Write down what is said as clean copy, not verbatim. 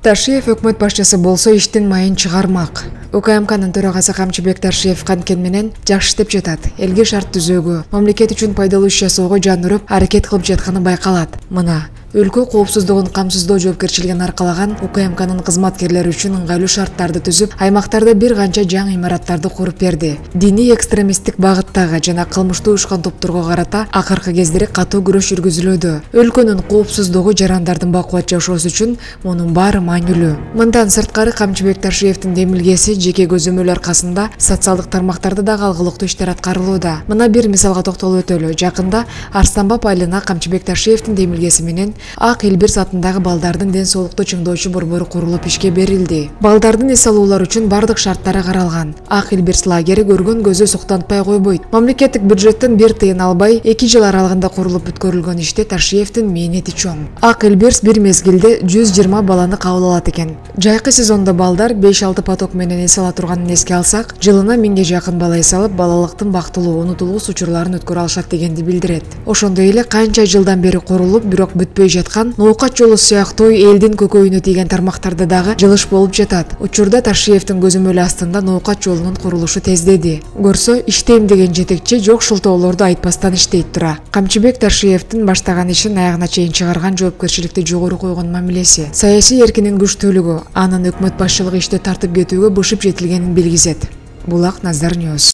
Ташиев өкмөт башчысы болсо иштин майын чыгармак. УКМКнын төрагасы Камчыбек Ташиев канткени менен жакшы иштеп жатат. Элге шарт түзүүгө, мамлекет үчүн пайдалуу иш жасоого жан уруп аракет кылып жатканы байкалат. Мына өлкө коопсуздугун камсыздоо жоопкерчилигин аркалаган УКМКнын кызматкерлери үчүн ыңгайлуу шарттарды түзүп, аймактарда бир канча жаңы имараттарды куруп берди. Диний экстремисттик багыттагы жана кылмыштуу уюшкан топторго карата акыркы кездери катуу күрөш жүргүзүлүүдө. Өлкөнүн коопсуздугу, жарандардын бакубат жашоосу үчүн мунун баары маанилүү. Мындан сырткары Камчыбек Ташиевдин демилгеси жеке көзөмөл аркасында социалдык тармактарда дагы алгылыктуу иштер аткарылууда. Мына бир мисалга токтолуп өтөлү. Жакында Арстанбап айылына Камчыбек Ташиевдин демилгеси менен Ак Элбирс атындагы балдардын ден соолукту чыңдоочу борбору курулуп ишке берилди. Балдардын эс алуулары үчүн бардык шарттары каралган. Ак Элбирс лагери көргөн көзү суктантпай койбойт. Мамлекеттик бюджеттен бир тыйын албай 2 жыл аралыгында курулуп бүткөрүлгөн иште Ташиевдин мээнети чоң. Ак Элбирс бир мезгилде 120 баланы кабыл алат экен. Жайкы сезондо балдар 5-6 поток менен эс ала турганын эске алсак, жылына 1000ге жакын бала эс алып, балалыктын бактылуу, унутулгус учурларын өткөрө алышат дегенди билдирет. Ошондой эле канча жылдан бери курулуп, бирок бүтпөй жаткан ноокат жолу сыяктуу элдин көкөйүнө тийген тармактарда дагы жылыш болуп жатат. Учурда Ташиевдин көзөмөлү астында ноокат жолунун курулушу тездеди. Көрсө, иштейм деген жетекчи жок шылтоолорду айтпастан иштейт тура. Камчыбек Ташиевдин баштаган ишин аягына чейин чыгарган жоопкерчиликти жогору койгон мамилеси, саясий эркинин күчтүүлүгү анын өкмөт башчылыгы ишти тартып кетүүгө бышып жетилгенин билгизет. Булак Назар Ньюс.